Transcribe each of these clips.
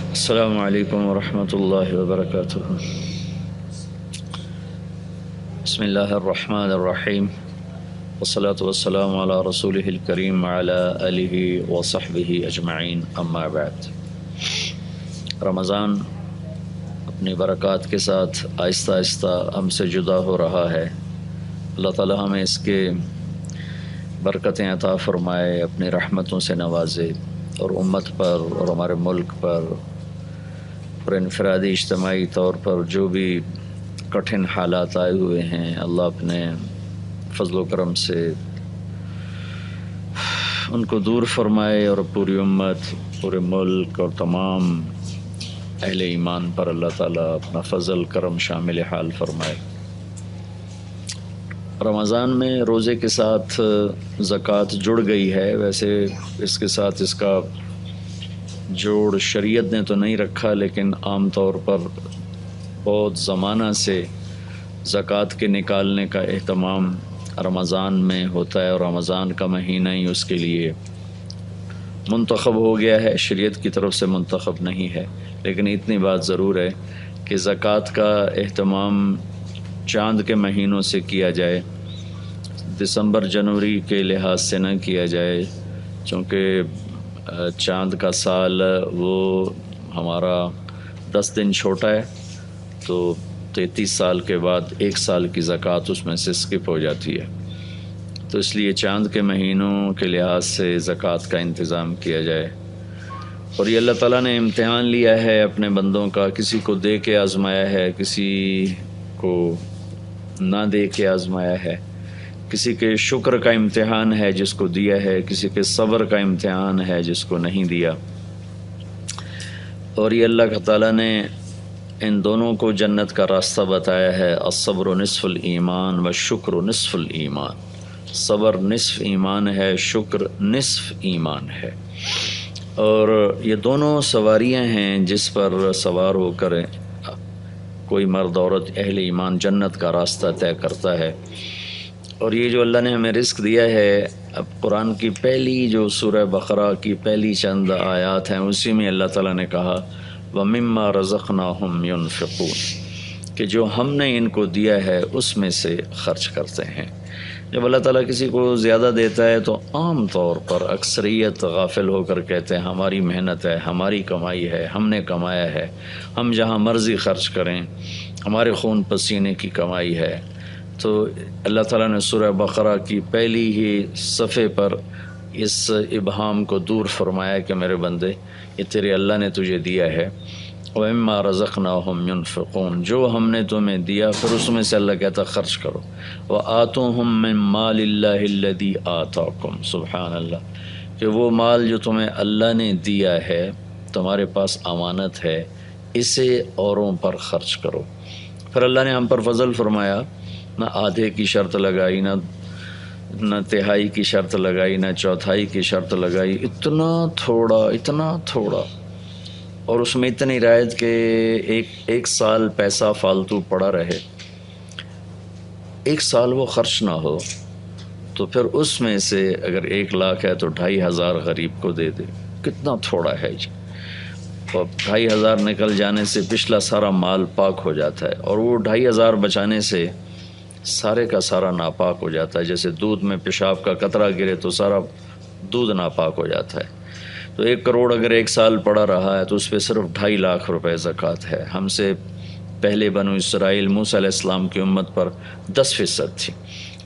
السلام علیکم ورحمۃ اللہ وبرکاتہ۔ بسم اللہ الرحمن الرحیم، والصلاة والسلام علی رسولہ الکریم وعلی آلہ وصحبہ اجمعین، اما بعد۔ رمضان اپنی برکات کے ساتھ آہستہ آہستہ ہم سے جدا ہو رہا ہے۔ اللہ تعالی ہمیں اس کے برکتیں عطا فرمائے، اپنی رحمتوں سے نوازے، اور امت پر اور ہمارے ملک پر اور انفرادی اجتماعی طور پر جو بھی کٹھن حالات آئے ہوئے ہیں، اللہ اپنے فضل و کرم سے ان کو دور فرمائے، اور پوری امت، پورے ملک اور تمام اہل ایمان پر اللہ تعالیٰ اپنا فضل کرم شامل حال فرمائے۔ رمضان میں روزے کے ساتھ زکوٰۃ جڑ گئی ہے، ویسے اس کے ساتھ اس کا جوڑ شریعت نے تو نہیں رکھا، لیکن عام طور پر بہت زمانہ سے زکوٰۃ کے نکالنے کا اہتمام رمضان میں ہوتا ہے، اور رمضان کا مہینہ ہی اس کے لیے منتخب ہو گیا ہے، شریعت کی طرف سے منتخب نہیں ہے۔ لیکن اتنی بات ضرور ہے کہ زکوٰۃ کا اہتمام چاند کے مہینوں سے کیا جائے، دسمبر جنوری کے لحاظ سے نہ کیا جائے، چونکہ چاند کا سال وہ ہمارا 10 دن چھوٹا ہے، تو 33 سال کے بعد 1 سال کی زکوٰۃ اس میں سے اسکپ ہو جاتی ہے، تو اس لیے چاند کے مہینوں کے لحاظ سے زکوٰۃ کا انتظام کیا جائے۔ اور یہ اللہ تعالیٰ نے امتحان لیا ہے اپنے بندوں کا، کسی کو دے کے آزمایا ہے، کسی کو نہ دے کے آزمایا ہے، کسی کے شکر کا امتحان ہے جس کو دیا ہے، کسی کے صبر کا امتحان ہے جس کو نہیں دیا۔ اور یہ اللہ تعالیٰ نے ان دونوں کو جنت کا راستہ بتایا ہے، الصبر نصف الایمان والشکر نصف الایمان، صبر نصف ایمان ہے، شکر نصف ایمان ہے۔ اور یہ دونوں سواریاں ہیں جس پر سوار ہو کر کوئی مرد عورت اہل ایمان جنت کا راستہ طے کرتا ہے۔ اور یہ جو اللہ نے ہمیں رزق دیا ہے، اب قرآن کی پہلی جو سورہ بقرہ کی پہلی چند آیات ہیں، اسی میں اللہ تعالیٰ نے کہا وَمِمَّا رَزَقْنَاهُمْ يُنْفِقُونَ، کہ جو ہم نے ان کو دیا ہے اس میں سے خرچ کرتے ہیں۔ جب اللہ تعالیٰ کسی کو زیادہ دیتا ہے تو عام طور پر اکثریت غافل ہو کر کہتے ہیں ہماری محنت ہے، ہماری کمائی ہے، ہم نے کمایا ہے، ہم جہاں مرضی خرچ کریں، ہمارے خون پسینے کی کمائی ہے۔ تو اللہ تعالیٰ نے سورہ بقرہ کی پہلی ہی صفحے پر اس ابہام کو دور فرمایا کہ میرے بندے، یہ تیرے اللہ نے تجھے دیا ہے، وَمِمَّا رَزَقْنَاهُمْ يُنْفِقُونَ، جو ہم نے تمہیں دیا، پھر اس میں سے اللہ کہتا خرچ کرو، وَآتُوهُم مِّن مَّالِ اللَّهِ الَّذِي آتَاكُمْ، سبحان اللہ، کہ وہ مال جو تمہیں اللہ نے دیا ہے، تمہارے پاس امانت ہے، اسے اوروں پر خرچ کرو۔ پھر اللہ نے ہم پر فضل فرمایا، نہ آدھے کی شرط لگائی، نہ تہائی کی شرط لگائی، نہ چوتھائی کی شرط لگائی، اتنا تھوڑا، اور اس میں اتنی رعایت کہ ایک سال پیسہ فالتو پڑا رہے، 1 سال وہ خرچ نہ ہو، تو پھر اس میں سے اگر 1 لاکھ ہے تو 2,500 غریب کو دے دے۔ کتنا تھوڑا ہے جی، اور 2,500 نکل جانے سے پچھلا سارا مال پاک ہو جاتا ہے، اور وہ 2,500 بچانے سے سارے کا سارا ناپاک ہو جاتا ہے۔ جیسے دودھ میں پیشاب کا قطرہ گرے تو سارا دودھ ناپاک ہو جاتا ہے۔ تو 1 کروڑ اگر 1 سال پڑا رہا ہے تو اس پہ صرف 2.5 لاکھ روپے زکوٰۃ ہے۔ ہم سے پہلے بنو اسرائیل موسیٰ علیہ السلام کی امت پر 10% تھی،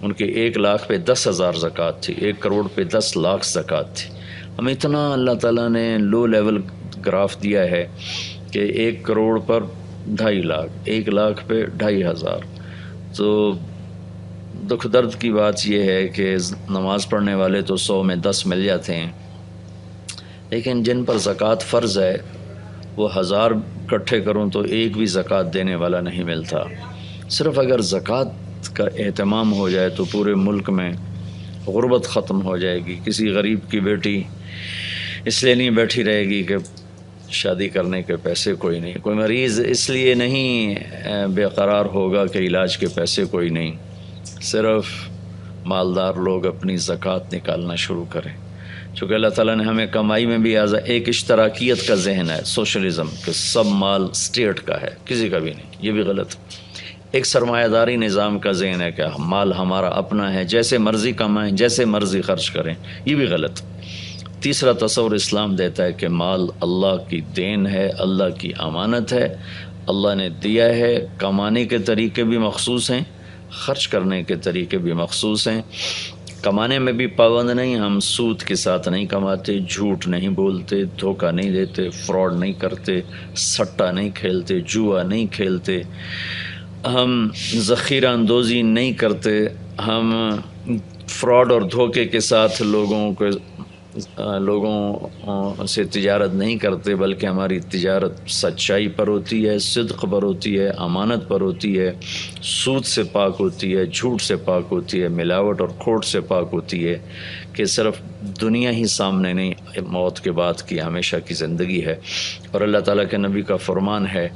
ان کے 1 لاکھ پہ 10,000 زکوٰۃ تھی، 1 کروڑ پہ 10 لاکھ زکوٰۃ تھی۔ ہمیں اتنا اللہ تعالیٰ نے لو لیول گراف دیا ہے کہ 1 کروڑ پر 2.5 لاکھ، 1 لاکھ پہ 2,500۔ تو دکھ درد کی بات یہ ہے کہ نماز پڑھنے والے تو 100 میں 10 مل جاتے ہیں، لیکن جن پر زکوٰۃ فرض ہے وہ 1000 اکٹھے کروں تو ایک بھی زکوٰۃ دینے والا نہیں ملتا۔ صرف اگر زکوٰۃ کا اہتمام ہو جائے تو پورے ملک میں غربت ختم ہو جائے گی۔ کسی غریب کی بیٹی اس لیے نہیں بیٹھی رہے گی کہ شادی کرنے کے پیسے کوئی نہیں، کوئی مریض اس لیے نہیں بے قرار ہوگا کہ علاج کے پیسے کوئی نہیں، صرف مالدار لوگ اپنی زکوٰۃ نکالنا شروع کریں۔ چونکہ اللہ تعالیٰ نے ہمیں کمائی میں بھی ایک اشتراکیت کا ذہن ہے، سوشلزم، کہ سب مال اسٹیٹ کا ہے، کسی کا بھی نہیں، یہ بھی غلط۔ ایک سرمایہ داری نظام کا ذہن ہے کہ مال ہمارا اپنا ہے، جیسے مرضی کمائیں، جیسے مرضی خرچ کریں، یہ بھی غلط۔ تیسرا تصور اسلام دیتا ہے کہ مال اللہ کی دین ہے، اللہ کی امانت ہے، اللہ نے دیا ہے، کمانے کے طریقے بھی مخصوص ہیں، خرچ کرنے کے طریقے بھی مخصوص ہیں۔ کمانے میں بھی پابند نہیں، ہم سود کے ساتھ نہیں کماتے، جھوٹ نہیں بولتے، دھوکہ نہیں دیتے، فراڈ نہیں کرتے، سٹہ نہیں کھیلتے، جوا نہیں کھیلتے، ہم ذخیرہ اندوزی نہیں کرتے، ہم فراڈ اور دھوکے کے ساتھ لوگوں سے تجارت نہیں کرتے، بلکہ ہماری تجارت سچائی پر ہوتی ہے، صدق پر ہوتی ہے، امانت پر ہوتی ہے، سود سے پاک ہوتی ہے، جھوٹ سے پاک ہوتی ہے، ملاوٹ اور کھوٹ سے پاک ہوتی ہے، کہ صرف دنیا ہی سامنے نہیں، موت کے بعد کی ہمیشہ کی زندگی ہے۔ اور اللہ تعالیٰ کے نبی کا فرمان ہے،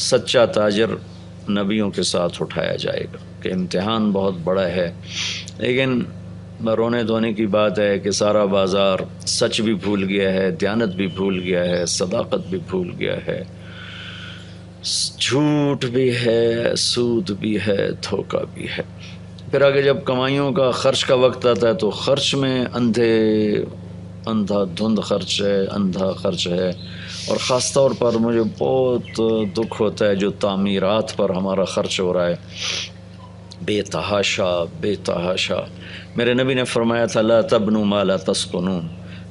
سچا تاجر نبیوں کے ساتھ اٹھایا جائے گا، کہ امتحان بہت بڑا ہے۔ لیکن رونے دھونے کی بات ہے کہ سارا بازار سچ بھی بھول گیا ہے، دیانت بھی بھول گیا ہے، صداقت بھی بھول گیا ہے، جھوٹ بھی ہے، سود بھی ہے، دھوکہ بھی ہے۔ پھر آگے جب کمائیوں کا خرچ کا وقت آتا ہے تو خرچ میں اندھا دھند خرچ ہے، اندھا خرچ ہے۔ اور خاص طور پر مجھے بہت دکھ ہوتا ہے جو تعمیرات پر ہمارا خرچ ہو رہا ہے، بے تحاشا۔ میرے نبی نے فرمایا تھا، لا تبنوا ما لا تسکنون،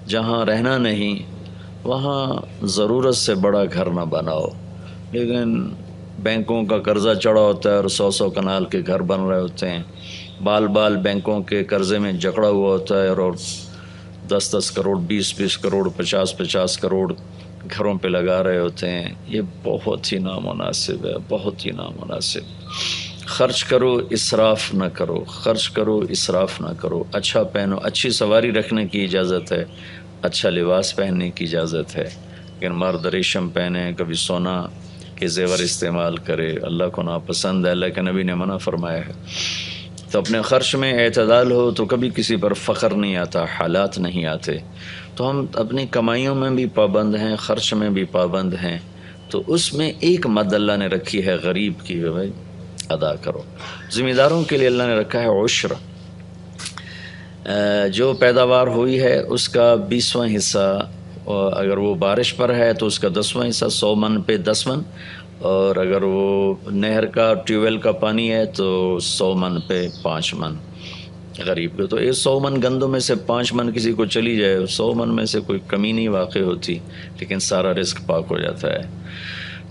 جہاں رہنا نہیں وہاں ضرورت سے بڑا گھر نہ بناؤ۔ لیکن بینکوں کا قرضہ چڑھا ہوتا ہے اور 100 کنال کے گھر بن رہے ہوتے ہیں، بال بینکوں کے قرضے میں جکڑا ہوا ہوتا ہے، اور 10 کروڑ، 20 کروڑ، 50 کروڑ گھروں پہ لگا رہے ہوتے ہیں۔ یہ بہت ہی نامناسب ہے، بہت ہی نامناسب۔ خرچ کرو، اسراف نہ کرو، خرچ کرو، اسراف نہ کرو۔ اچھا پہنو، اچھی سواری رکھنے کی اجازت ہے، اچھا لباس پہننے کی اجازت ہے، لیکن مرد ریشم پہنے، کبھی سونا کے زیور استعمال کرے، اللہ کو ناپسند ہے، اللہ کے نبی نے منع فرمایا ہے۔ تو اپنے خرچ میں اعتدال ہو تو کبھی کسی پر فخر نہیں آتا، حالات نہیں آتے۔ تو ہم اپنی کمائیوں میں بھی پابند ہیں، خرچ میں بھی پابند ہیں، تو اس میں ایک مد اللہ نے رکھی ہے غریب کی، بھائی ادا کرو۔ ذمہ داروں کے لیے اللہ نے رکھا ہے عشر، جو پیداوار ہوئی ہے اس کا 20واں حصہ، اگر وہ بارش پر ہے تو اس کا 10واں حصہ، 100 من پہ 10 من، اور اگر وہ نہر کا ٹیوب ویل کا پانی ہے تو 100 من پہ 5 من غریب کو۔ تو یہ 100 من گندم میں سے 5 من کسی کو چلی جائے، 100 من میں سے کوئی کمی نہیں واقع ہوتی، لیکن سارا رزق پاک ہو جاتا ہے۔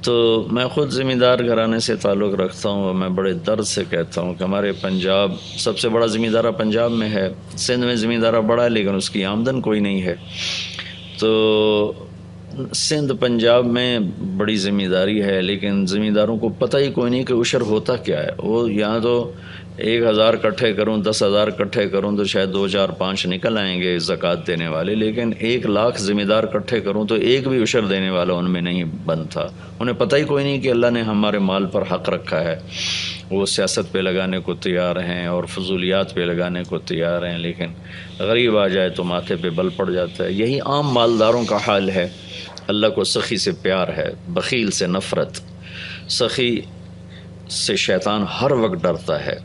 تو میں خود ذمہ دار گھرانے سے تعلق رکھتا ہوں، اور میں بڑے درد سے کہتا ہوں کہ ہمارے پنجاب سب سے بڑا ذمہ دارہ پنجاب میں ہے، سندھ میں ذمہ دارہ بڑا ہے لیکن اس کی آمدن کوئی نہیں ہے۔ تو سندھ پنجاب میں بڑی ذمہ داری ہے، لیکن ذمہ داروں کو پتہ ہی کوئی نہیں کہ عشر ہوتا کیا ہے۔ وہ یہاں تو 1000 اکٹھے کروں، 10,000 اکٹھے کروں تو شاید 2 4 5 نکل آئیں گے زکوٰۃ دینے والے، لیکن 1 لاکھ ذمہ دار اکٹھے کروں تو ایک بھی عشر دینے والا ان میں نہیں بنتا۔ انہیں پتہ ہی کوئی نہیں کہ اللہ نے ہمارے مال پر حق رکھا ہے۔ وہ سیاست پہ لگانے کو تیار ہیں اور فضولیات پہ لگانے کو تیار ہیں، لیکن غریب آ جائے تو ماتھے پہ بل پڑ جاتا ہے۔ یہی عام مالداروں کا حال ہے۔ اللہ کو سخی سے پیار ہے، بخیل سے نفرت۔ سخی سے شیطان ہر وقت ڈرتا ہے،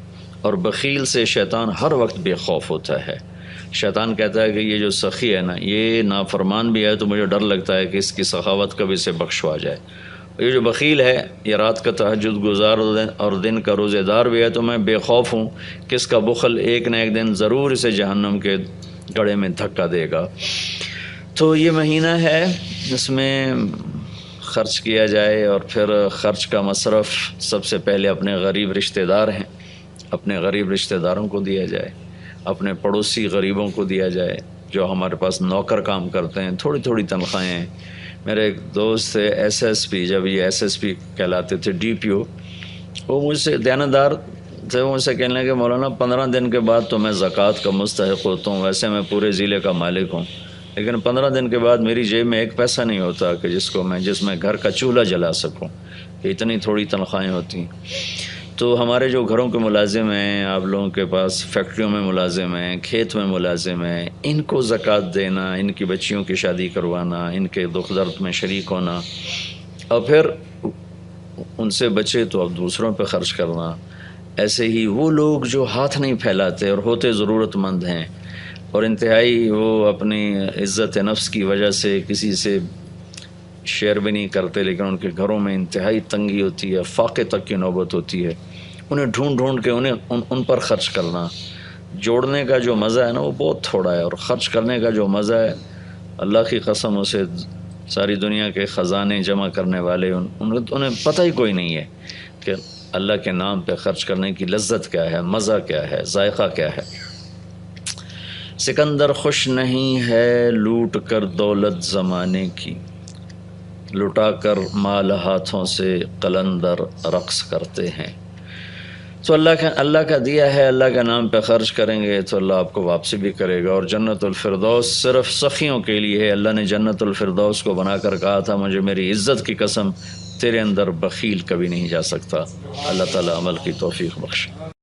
اور بخیل سے شیطان ہر وقت بے خوف ہوتا ہے۔ شیطان کہتا ہے کہ یہ جو سخی ہے نا، یہ نافرمان بھی ہے تو مجھے ڈر لگتا ہے کہ اس کی سخاوت کب اسے بخشوا جائے۔ یہ جو بخیل ہے، یہ رات کا تہجد گزار اور دن کا روزے دار بھی ہے، تو میں بے خوف ہوں کہ اس کا بخل ایک نہ ایک دن ضرور اسے جہنم کے گڑھے میں دھکا دے گا۔ تو یہ مہینہ ہے، اس میں خرچ کیا جائے، اور پھر خرچ کا مصرف سب سے پہلے اپنے غریب رشتہ دار ہیں، اپنے غریب رشتہ داروں کو دیا جائے، اپنے پڑوسی غریبوں کو دیا جائے جو ہمارے پاس نوکر کام کرتے ہیں، تھوڑی تھوڑی تنخواہیں ہیں۔ میرے ایک دوست تھے SSP، جب یہ SSP کہلاتے تھے DPO، وہ مجھ سے دیانتدار تھے، وہ مجھ سے کہنے لگے مولانا 15 دن کے بعد تو میں زکوٰۃ کا مستحق ہوتا ہوں، ویسے میں پورے ضلع کا مالک ہوں، لیکن 15 دن کے بعد میری جیب میں 1 پیسہ نہیں ہوتا کہ جس میں گھر کا چولہا جلا سکوں، کہ اتنی تھوڑی تنخواہیں ہوتی ہیں۔ تو ہمارے جو گھروں کے ملازم ہیں، آپ لوگوں کے پاس فیکٹریوں میں ملازم ہیں، کھیت میں ملازم ہیں، ان کو زکوٰۃ دینا، ان کی بچیوں کی شادی کروانا، ان کے دکھ درد میں شریک ہونا، اور پھر ان سے بچے تو اب دوسروں پہ خرچ کرنا۔ ایسے ہی وہ لوگ جو ہاتھ نہیں پھیلاتے اور ہوتے ضرورت مند ہیں، اور انتہائی وہ اپنی عزت نفس کی وجہ سے کسی سے شیئر بھی نہیں کرتے، لیکن ان کے گھروں میں انتہائی تنگی ہوتی ہے، فاقے تک کی نوبت ہوتی ہے، انہیں ڈھونڈ ڈھونڈ کے ان پر خرچ کرنا۔ جوڑنے کا جو مزہ ہے نا وہ بہت تھوڑا ہے، اور خرچ کرنے کا جو مزہ ہے، اللہ کی قسم اسے ساری دنیا کے خزانے جمع کرنے والے انہیں پتہ ہی کوئی نہیں ہے کہ اللہ کے نام پہ خرچ کرنے کی لذت کیا ہے، مزہ کیا ہے، ذائقہ کیا ہے۔ سکندر خوش نہیں ہے لوٹ کر دولت زمانے کی، لٹا کر مال ہاتھوں سے قلندر رقص کرتے ہیں۔ تو اللہ کا دیا ہے، اللہ کا نام پہ خرچ کریں گے تو اللہ آپ کو واپسی بھی کرے گا، اور جنت الفردوس صرف سخیوں کے لیے ہے۔ اللہ نے جنت الفردوس کو بنا کر کہا تھا مجھے میری عزت کی قسم تیرے اندر بخیل کبھی نہیں جا سکتا۔ اللہ تعالی عمل کی توفیق بخشے۔